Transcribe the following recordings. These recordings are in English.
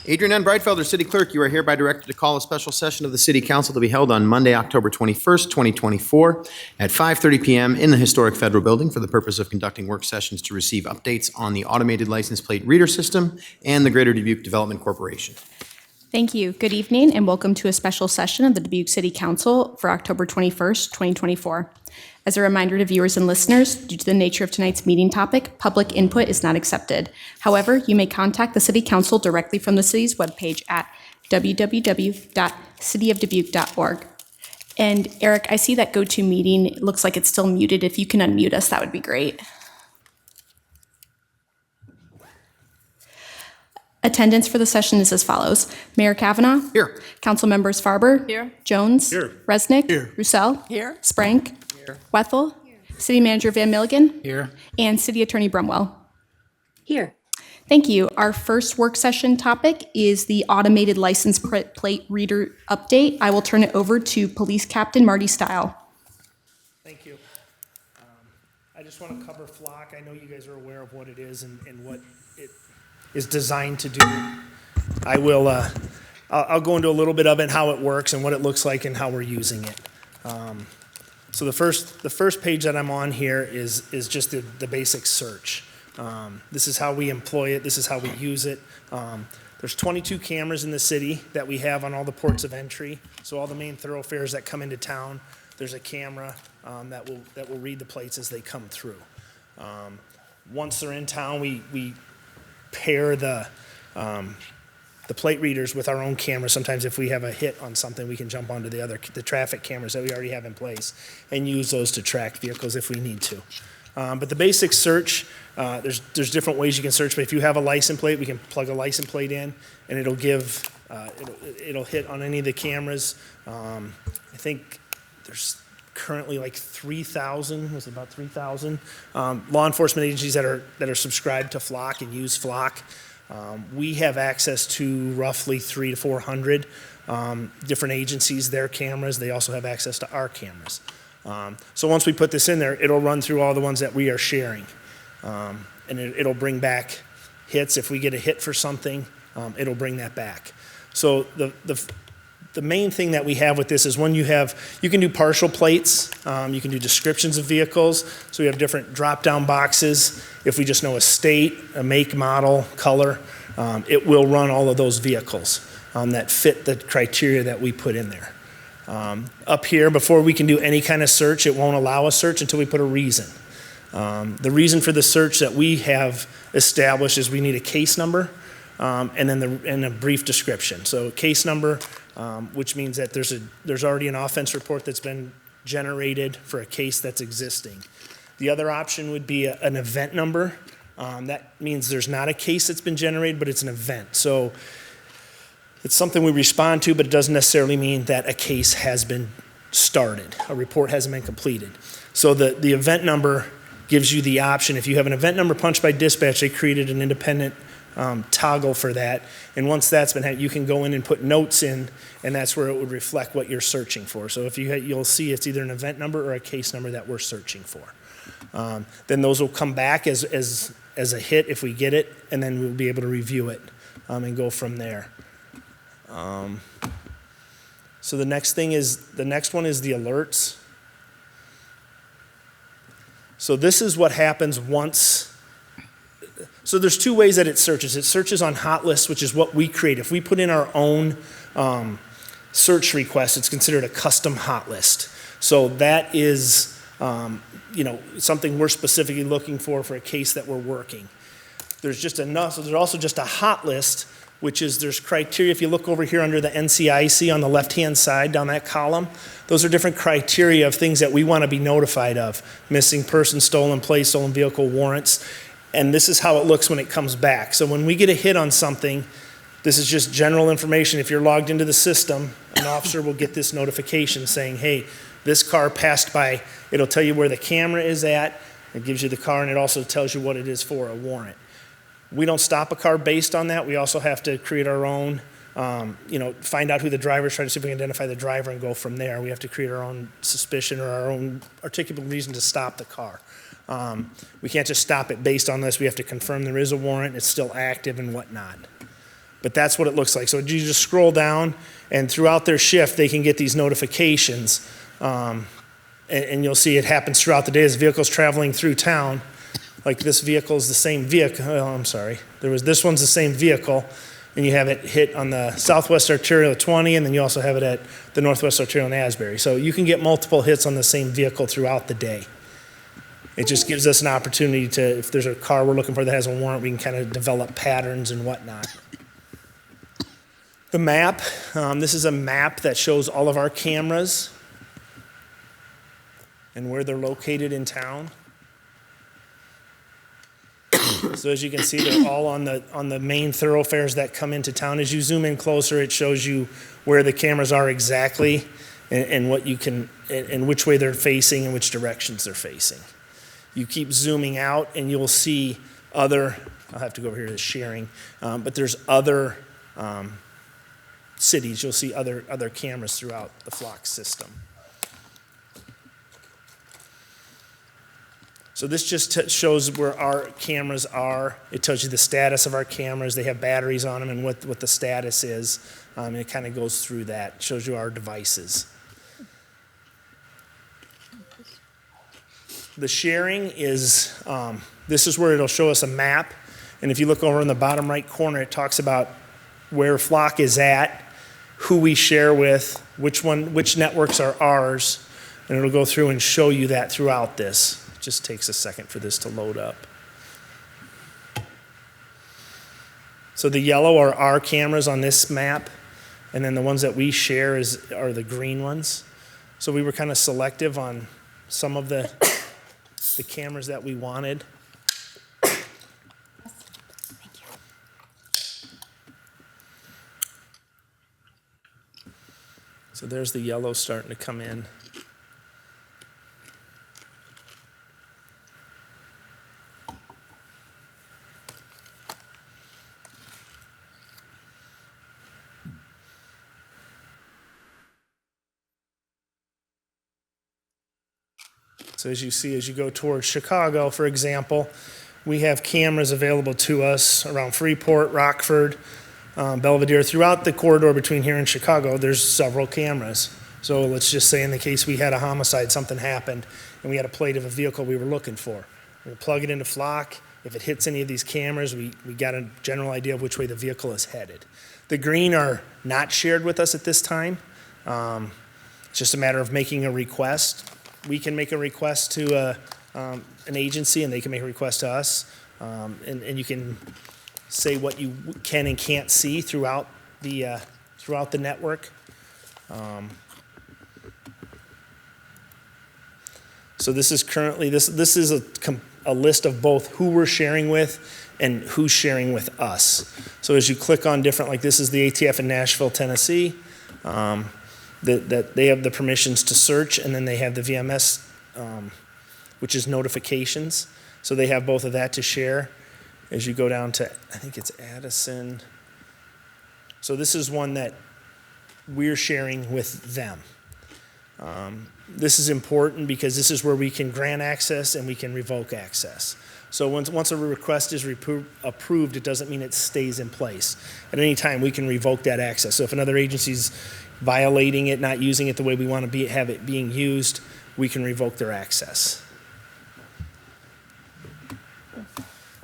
Adrian N. Breitfelder, City Clerk, you are hereby directed to call a special session of the City Council to be held on Monday, October 21st, 2024, at 5:30 p.m. in the Historic Federal Building for the purpose of conducting work sessions to receive updates on the automated license plate reader system and the Greater Dubuque Development Corporation. Thank you. Good evening and welcome to a special session of the Dubuque City Council for October 21st, 2024. As a reminder to viewers and listeners, due to the nature of tonight's meeting topic, public input is not accepted. However, you may contact the City Council directly from the city's webpage at www.cityofdubuque.org. And Eric, I see that GoToMeeting, it looks like it's still muted. If you can unmute us, that would be great. Attendance for the session is as follows. Mayor Kavanaugh. Here. Council members Farber. Here. Jones. Here. Resnick. Here. Roussel. Here. Sprank. Here. Wethel. City Manager Van Milligan. Here. And City Attorney Brumwell. Here. Thank you. Our first work session topic is the automated license plate reader update. I will turn it over to Police Captain Marty Stile. Thank you. I just want to cover Flock. I know you guys are aware of what it is and what it is designed to do. I will, I'll go into a little bit of it, how it works and what it looks like and how we're using it. So the first page that I'm on here is just the basic search. This is how we employ it. This is how we use it. There's 22 cameras in the city that we have on all the ports of entry. So all the main thoroughfares that come into town, there's a camera that will read the plates as they come through. Once they're in town, we pair the plate readers with our own cameras. Sometimes if we have a hit on something, we can jump onto the traffic cameras that we already have in place and use those to track vehicles if we need to. But the basic search, there's different ways you can search, but if you have a license plate, we can plug a license plate in and it'll give, it'll hit on any of the cameras. I think there's currently like 3,000, was it about 3,000 law enforcement agencies that are subscribed to Flock and use Flock. We have access to roughly 300 to 400 different agencies, their cameras. They also have access to our cameras. So once we put this in there, it'll run through all the ones that we are sharing. And it'll bring back hits. If we get a hit for something, it'll bring that back. So the main thing that we have with this is when you can do partial plates, you can do descriptions of vehicles. So we have different drop-down boxes. If we just know a state, a make, model, color, it will run all of those vehicles that fit the criteria that we put in there. Up here, before we can do any kind of search, it won't allow a search until we put a reason. The reason for the search that we have established is we need a case number and then a brief description. So case number, which means that there's already an offense report that's been generated for a case that's existing. The other option would be an event number. That means there's not a case that's been generated, but it's an event. So it's something we respond to, but it doesn't necessarily mean that a case has been started. A report hasn't been completed. So the event number gives you the option. If you have an event number punched by dispatch, they created an independent toggle for that. And once that's been had, you can go in and put notes in, and that's where it would reflect what you're searching for. So if you'll see it's either an event number or a case number that we're searching for. Then those will come back as a hit if we get it, and then we'll be able to review it and go from there. So the next one is the alerts. So this is what happens once. So there's two ways that it searches. It searches on hot lists, which is what we create. If we put in our own search request, it's considered a custom hot list. So that is something we're specifically looking for a case that we're working. There's just enough. So there's also just a hot list, which is there's criteria. If you look over here under the NCIC on the left-hand side down that column, those are different criteria of things that we want to be notified of. Missing person, stolen place, stolen vehicle warrants. And this is how it looks when it comes back. So when we get a hit on something, this is just general information. If you're logged into the system, an officer will get this notification saying, hey, this car passed by. It'll tell you where the camera is at. It gives you the car, and it also tells you what it is for, a warrant. We don't stop a car based on that. We also have to create our own, find out who the driver is, try to see if we can identify the driver and go from there. We have to create our own suspicion or our own articulable reason to stop the car. We can't just stop it based on this. We have to confirm there is a warrant, it's still active and whatnot. But that's what it looks like. So you just scroll down, and throughout their shift, they can get these notifications. And you'll see it happens throughout the day as vehicles traveling through town. Like this vehicle is the same vehicle. Oh, I'm sorry. This one's the same vehicle, and you have it hit on the Southwest Arterial 20, and then you also have it at the Northwest Arterial in Asbury. So you can get multiple hits on the same vehicle throughout the day. It just gives us an opportunity to, if there's a car we're looking for that has a warrant, we can kind of develop patterns and whatnot. The map, this is a map that shows all of our cameras and where they're located in town. So as you can see, they're all on the main thoroughfares that come into town. As you zoom in closer, it shows you where the cameras are exactly and what you can, and which way they're facing and which directions they're facing. You keep zooming out and you'll see other, I'll have to go over here to sharing, but there's other cities. You'll see other cameras throughout the Flock system. So this just shows where our cameras are. It tells you the status of our cameras. They have batteries on them and what the status is. And it kind of goes through that. It shows you our devices. The sharing is, this is where it'll show us a map. And if you look over in the bottom right corner, it talks about where Flock is at, who we share with, which networks are ours. And it'll go through and show you that throughout this. Just takes a second for this to load up. So the yellow are our cameras on this map, and then the ones that we share are the green ones. So we were kind of selective on some of the cameras that we wanted. So there's the yellow starting to come in. So as you see, as you go towards Chicago, for example, we have cameras available to us around Freeport, Rockford, Belvedere. Throughout the corridor between here and Chicago, there's several cameras. So let's just say in the case we had a homicide, something happened, and we had a plate of a vehicle we were looking for. We'll plug it into Flock. If it hits any of these cameras, we got a general idea of which way the vehicle is headed. The green are not shared with us at this time. It's just a matter of making a request. We can make a request to an agency, and they can make a request to us. And you can say what you can and can't see throughout the network. So this is currently, this is a list of both who we're sharing with and who's sharing with us. So as you click on different, like this is the ATF in Nashville, Tennessee. That they have the permissions to search, and then they have the VMS, which is notifications. So they have both of that to share. As you go down to, I think it's Addison. So this is one that we're sharing with them. This is important because this is where we can grant access and we can revoke access. So once a request is approved, it doesn't mean it stays in place. At any time, we can revoke that access. So if another agency's violating it, not using it the way we want to have it being used, we can revoke their access.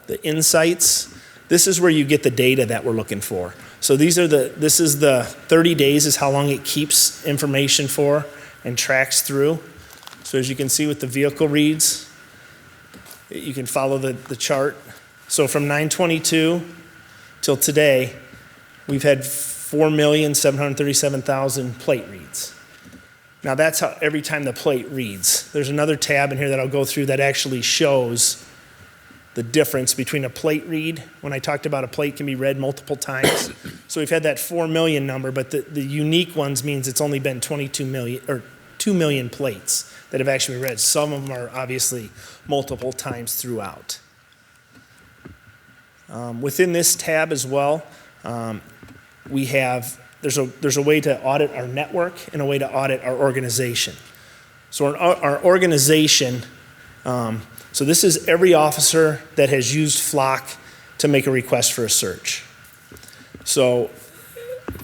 The insights, this is where you get the data that we're looking for. So this is the 30 days is how long it keeps information for and tracks through. So as you can see with the vehicle reads, you can follow the chart. So from 9/22 till today, we've had 4,737,000 plate reads. Now that's how every time the plate reads. There's another tab in here that I'll go through that actually shows the difference between a plate read. When I talked about a plate can be read multiple times. So we've had that 4 million number, but the unique ones means it's only been 22 million or 2 million plates that have actually been read. Some of them are obviously multiple times throughout. Within this tab as well, there's a way to audit our network and a way to audit our organization. So our organization, so this is every officer that has used Flock to make a request for a search. So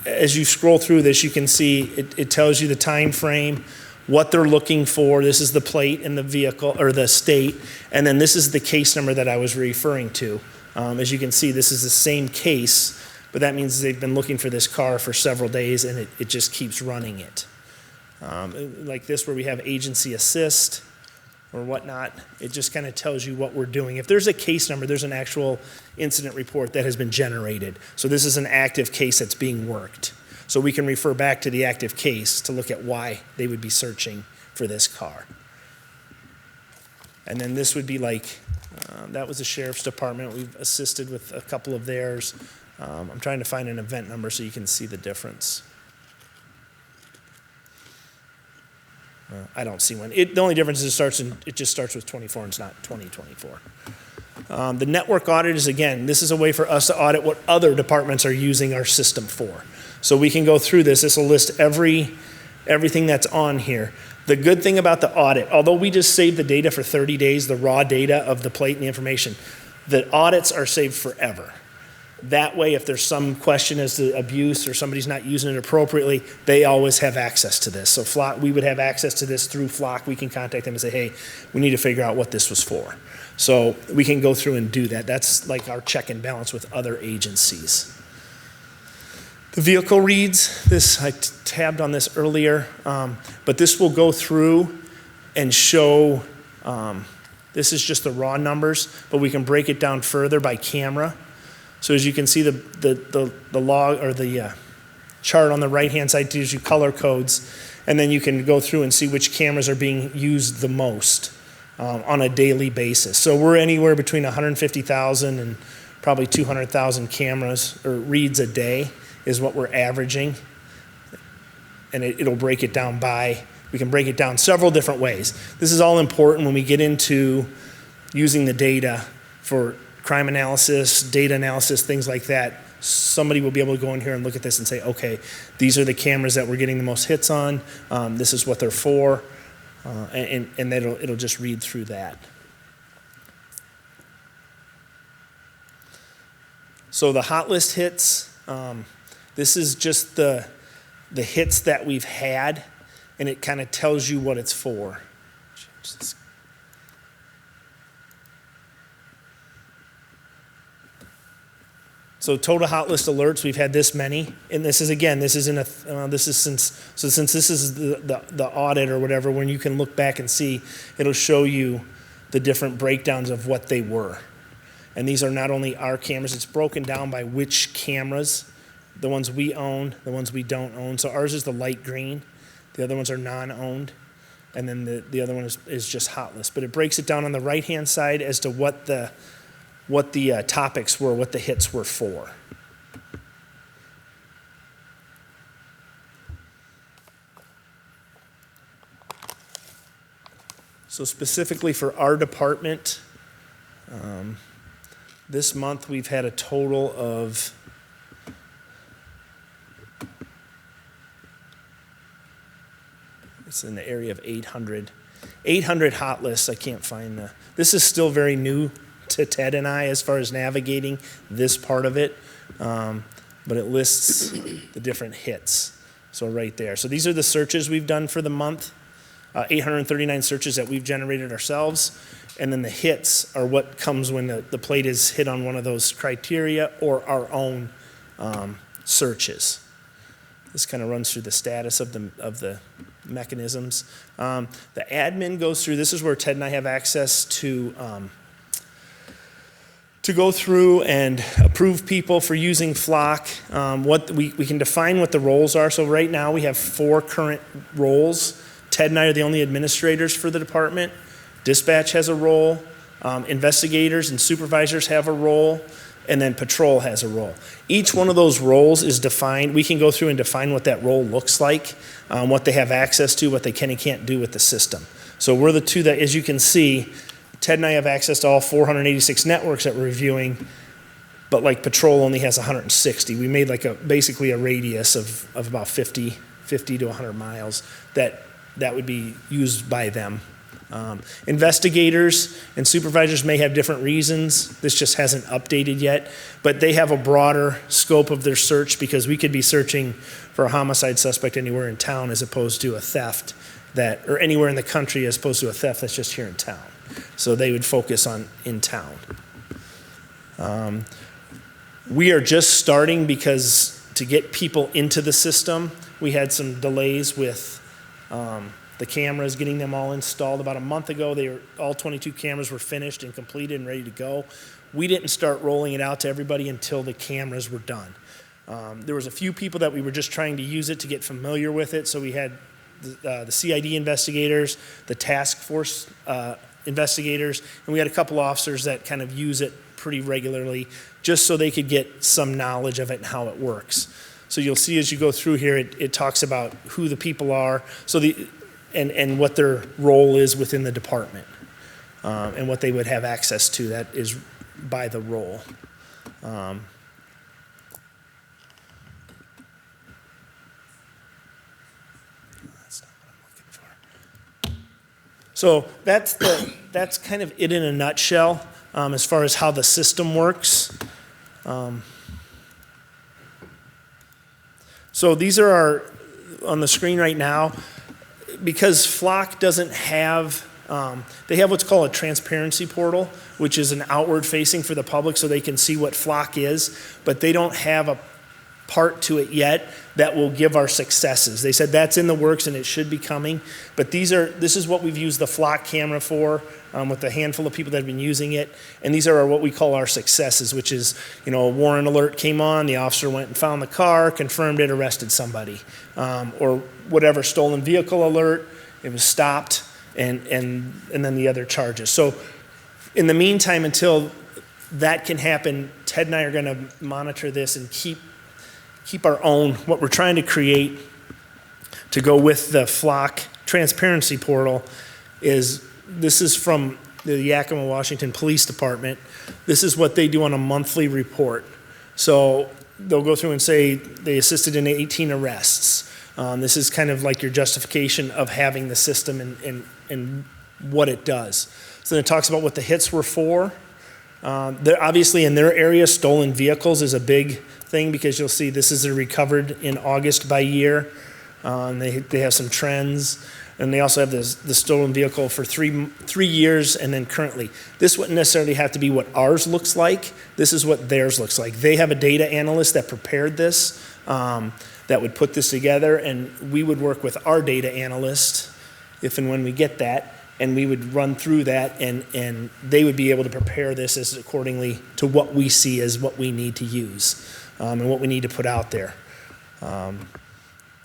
as you scroll through this, you can see it tells you the time frame, what they're looking for. This is the plate and the vehicle, or the state, and then this is the case number that I was referring to. As you can see, this is the same case, but that means they've been looking for this car for several days, and it just keeps running it. Like this, where we have agency assist or whatnot, it just kind of tells you what we're doing. If there's a case number, there's an actual incident report that has been generated. So this is an active case that's being worked. So we can refer back to the active case to look at why they would be searching for this car. And then this would be like, that was the sheriff's department. We've assisted with a couple of theirs. I'm trying to find an event number so you can see the difference. I don't see one. The only difference is it just starts with 24 and it's not 2024. The network audit is, again, this is a way for us to audit what other departments are using our system for. So we can go through this. This will list everything that's on here. The good thing about the audit, although we just save the data for 30 days, the raw data of the plate and the information, the audits are saved forever. That way, if there's some question as to abuse or somebody's not using it appropriately, they always have access to this. So Flock, we would have access to this through Flock. We can contact them and say, hey, we need to figure out what this was for. So we can go through and do that. That's like our check and balance with other agencies. The vehicle reads, I tabbed on this earlier, but this will go through and show, this is just the raw numbers, but we can break it down further by camera. So as you can see, the log or the chart on the right-hand side gives you color codes, and then you can go through and see which cameras are being used the most on a daily basis. So we're anywhere between 150,000 and probably 200,000 cameras or reads a day is what we're averaging, and it'll break it down we can break it down several different ways. This is all important when we get into using the data for crime analysis, data analysis, things like that. Somebody will be able to go in here and look at this and say, okay, these are the cameras that we're getting the most hits on. This is what they're for, and it'll just read through that. So the hot list hits, this is just the hits that we've had, and it kind of tells you what it's for. So total hot list alerts, we've had this many, and this is since this is the audit or whatever, when you can look back and see, it'll show you the different breakdowns of what they were. And these are not only our cameras, it's broken down by which cameras, the ones we own, the ones we don't own. So ours is the light green, the other ones are non-owned, and then the other one is just hot list. But it breaks it down on the right-hand side as to what the topics were, what the hits were for. So specifically for our department, this month we've had a total of it's in the area of 800 hot lists. I can't find this is still very new to Ted and I as far as navigating this part of it, but it lists the different hits. So right there. So these are the searches we've done for the month, 839 searches that we've generated ourselves, and then the hits are what comes when the plate is hit on one of those criteria or our own searches. This kind of runs through the status of the mechanisms. The admin goes through, this is where Ted and I have access to go through and approve people for using Flock. We can define what the roles are. So right now we have 4 current roles. Ted and I are the only administrators for the department. Dispatch has a role. Investigators and supervisors have a role. And then patrol has a role. Each one of those roles is defined. We can go through and define what that role looks like, what they have access to, what they can and can't do with the system. So we're the two that, as you can see, Ted and I have access to all 486 networks that we're reviewing, but like patrol only has 160. We made like basically a radius of about 50 to 100 miles that would be used by them Investigators and supervisors may have different reasons. This just hasn't updated yet, but they have a broader scope of their search because we could be searching for a homicide suspect anywhere in town as opposed to a theft or anywhere in the country as opposed to a theft that's just here in town. So they would focus on in town. We are just starting because to get people into the system, we had some delays with the cameras, getting them all installed. About a month ago, all 22 cameras were finished and completed and ready to go. We didn't start rolling it out to everybody until the cameras were done. There was a few people that we were just trying to use it to get familiar with it. So we had the CID investigators, the task force investigators, and we had a couple officers that kind of use it pretty regularly just so they could get some knowledge of it and how it works. So you'll see as you go through here, it talks about who the people are, and what their role is within the department, and what they would have access to. That is by the role. That's not what I'm looking for. So that's kind of it in a nutshell, as far as how the system works. So these are on the screen right now. Because Flock doesn't have, they have what's called a transparency portal, which is an outward facing for the public so they can see what Flock is, but they don't have a part to it yet that will give our successes. They said that's in the works and it should be coming, but this is what we've used the Flock camera for, with a handful of people that have been using it, and these are what we call our successes, which is, a warrant alert came on, the officer went and found the car, confirmed it, arrested somebody, or whatever, stolen vehicle alert, it was stopped, and then the other charges. So in the meantime, until that can happen, Ted and I are going to monitor this and keep our own, what we're trying to create to go with the Flock transparency portal this is from the Yakima, Washington Police Department. This is what they do on a monthly report. So they'll go through and say they assisted in 18 arrests. This is kind of like your justification of having the system and what it does. So then it talks about what the hits were for. Obviously in their area, stolen vehicles is a big thing because you'll see this is recovered in August by year. They have some trends. And they also have the stolen vehicle for three years and then currently. This wouldn't necessarily have to be what ours looks like. This is what theirs looks like. They have a data analyst that prepared this, that would put this together, and we would work with our data analyst if and when we get that, and we would run through that, and they would be able to prepare this as accordingly to what we see as what we need to use, and what we need to put out there.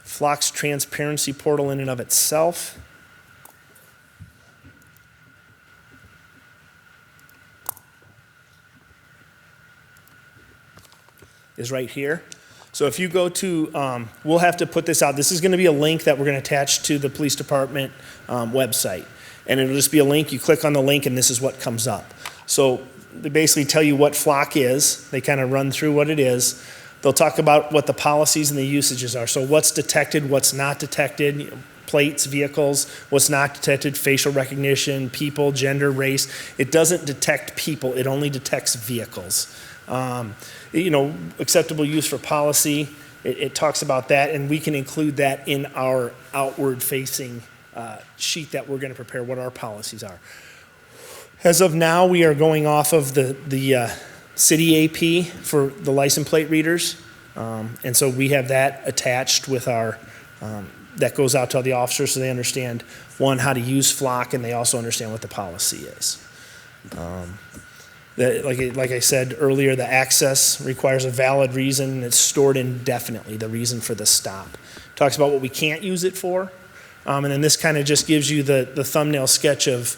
Flock's transparency portal in and of itself. Is right here. So if you go to, we'll have to put this out. This is going to be a link that we're going to attach to the police department website. And it'll just be a link. You click on the link and this is what comes up. So they basically tell you what Flock is. They kind of run through what it is. They'll talk about what the policies and the usages are. So what's detected, what's not detected, plates, vehicles, what's not detected, facial recognition, people, gender, race. It doesn't detect people, it only detects vehicles. Acceptable use for policy, it talks about that, and we can include that in our outward facing sheet that we're gonna prepare what our policies are. As of now, we are going off of the city AP for the license plate readers. And so we have that attached with our, that goes out to all the officers so they understand, one, how to use Flock, and they also understand what the policy is. Like I said earlier, the access requires a valid reason, and it's stored indefinitely, the reason for the stop. Talks about what we can't use it for, and then this kind of just gives you the thumbnail sketch of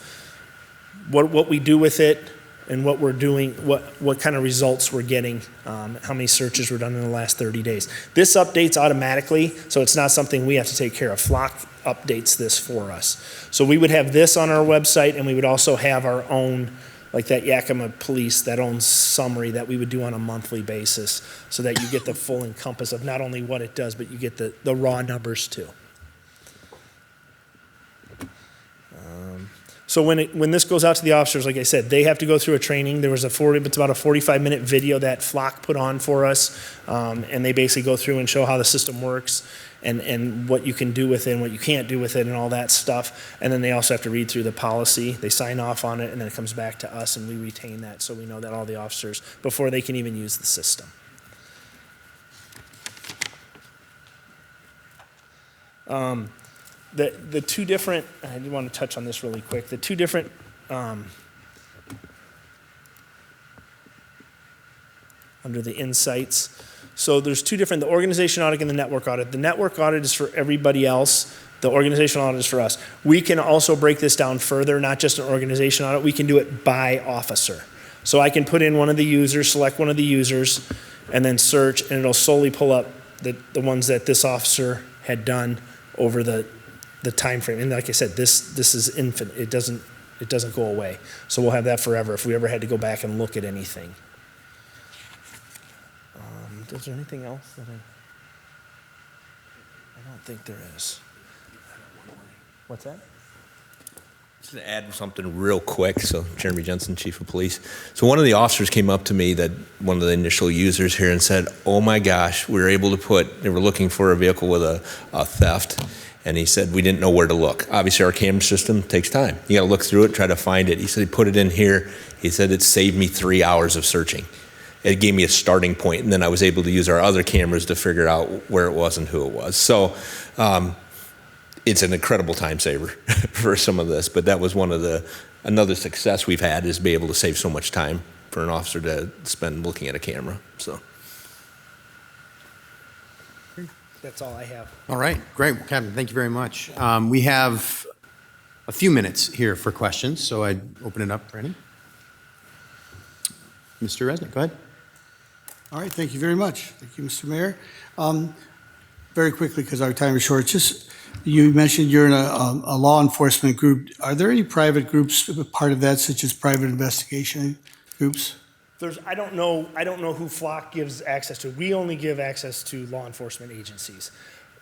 what we do with it, and what we're doing, what kind of results we're getting, how many searches were done in the last 30 days. This updates automatically, so it's not something we have to take care of. Flock updates this for us. So we would have this on our website, and we would also have our own, like that Yakima Police, that own summary that we would do on a monthly basis, so that you get the full encompass of not only what it does, but you get the raw numbers too. So when this goes out to the officers, like I said, they have to go through a training. There was it's about a 45-minute video that Flock put on for us, and they basically go through and show how the system works and what you can do with it and what you can't do with it and all that stuff. And then they also have to read through the policy. They sign off on it, and then it comes back to us, and we retain that so we know that all the officers, before they can even use the system. The two different, I do want to touch on this really quick, the two different under the insights. So there's two different, the organization audit and the network audit. The network audit is for everybody else. The organizational audit is for us. We can also break this down further, not just an organization audit. We can do it by officer. So I can put in one of the users, select one of the users, and then search, and it'll solely pull up the ones that this officer had done over the time frame. And like I said, this is infinite. It doesn't go away. So we'll have that forever if we ever had to go back and look at anything. Is there anything else that I don't think there is. What's that? Just to add something real quick, so Jeremy Jensen, Chief of Police. So one of the officers came up to me, that one of the initial users here, and said, oh my gosh, we were able to they were looking for a vehicle with a theft, and he said, we didn't know where to look. Obviously our camera system takes time. You gotta look through it, try to find it. He said he put it in here. He said it saved me 3 hours of searching. It gave me a starting point, and then I was able to use our other cameras to figure out where it was and who it was. So it's an incredible time saver for some of this, but that was another success we've had, is be able to save so much time for an officer to spend looking at a camera. So That's all I have. All right, great. Well, Captain, thank you very much. We have a few minutes here for questions, so I'd open it up for any. Mr. Resnick, go ahead. All right, thank you very much. Thank you, Mr. Mayor. Very quickly, because our time is short, just, you mentioned you're in a law enforcement group. Are there any private groups part of that, such as private investigation groups? I don't know who Flock gives access to. We only give access to law enforcement agencies.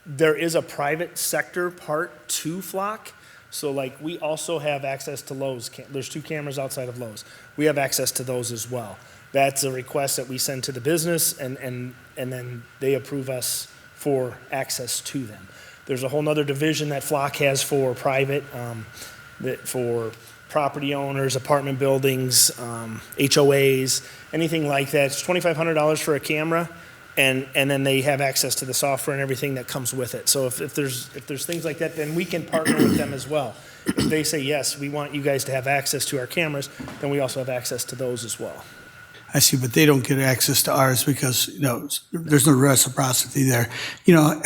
There is a private sector part to Flock. So like, we also have access to Lowe's. There's 2 cameras outside of Lowe's. We have access to those as well. That's a request that we send to the business, and then they approve us for access to them. There's a whole nother division that Flock has for private, for property owners, apartment buildings, HOAs, anything like that. It's $2,500 for a camera, and then they have access to the software and everything that comes with it. So if there's things like that, then we can partner with them as well. If they say, yes, we want you guys to have access to our cameras, then we also have access to those as well. I see, but they don't get access to ours because, there's no reciprocity there.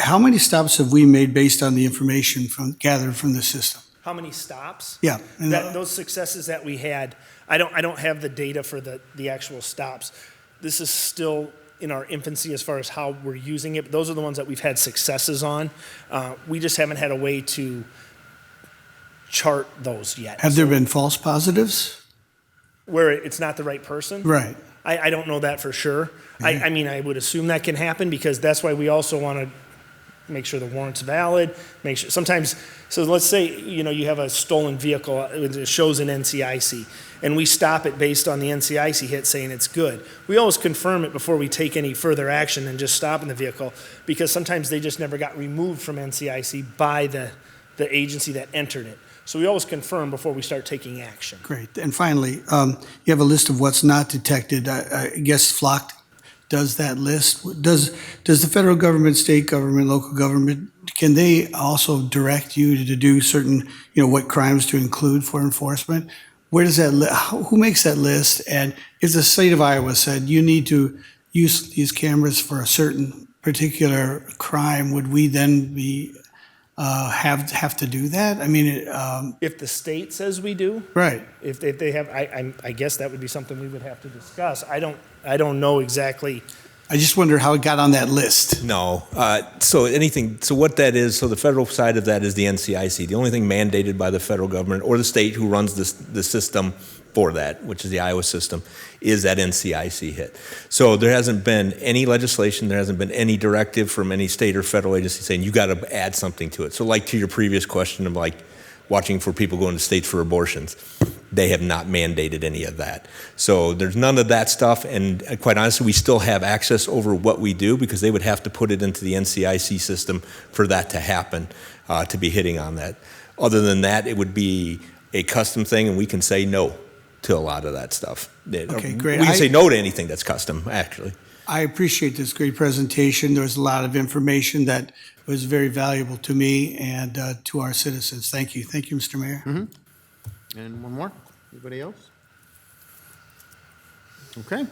How many stops have we made based on the information gathered from the system? How many stops? Yeah. And Those successes that we had, I don't have the data for the actual stops. This is still in our infancy as far as how we're using it. But those are the ones that we've had successes on. We just haven't had a way to chart those yet. Have there been false positives? Where it's not the right person? Right. I don't know that for sure. I mean, I would assume that can happen, because that's why we also want to make sure the warrant's valid, make sure, sometimes, so let's say, you have a stolen vehicle, it shows an NCIC, and we stop it based on the NCIC hit saying it's good. We always confirm it before we take any further action and just stopping the vehicle, because sometimes they just never got removed from NCIC by the agency that entered it. So we always confirm before we start taking action. Great. And finally, you have a list of what's not detected. I guess Flock does that list. Does the federal government, state government, local government, can they also direct you to do certain, what crimes to include for enforcement? Where does that, who makes that list? And if the state of Iowa said you need to use these cameras for a certain particular crime, would we then be have to do that? I mean, If the state says we do, right. if they have, I guess that would be something we would have to discuss. I don't know exactly. I just wonder how it got on that list. no. So what that is, so the federal side of that is the NCIC. The only thing mandated by the federal government or the state who runs the system for that, which is the Iowa system, is that NCIC hit. So there hasn't been any legislation, there hasn't been any directive from any state or federal agency saying you got to add something to it. So like to your previous question of like, watching for people going to states for abortions. They have not mandated any of that. So there's none of that stuff, and quite honestly, we still have access over what we do because they would have to put it into the NCIC system for that to happen, to be hitting on that. Other than that, it would be a custom thing, and we can say no to a lot of that stuff. Okay, great. We can say no to anything that's custom, actually. I appreciate this great presentation. There was a lot of information that was very valuable to me and to our citizens. Thank you. Thank you, Mr. Mayor. And one more? Anybody else? Okay.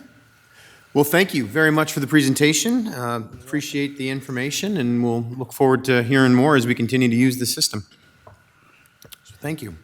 Well, thank you very much for the presentation. Appreciate the information, and we'll look forward to hearing more as we continue to use the system. So thank you.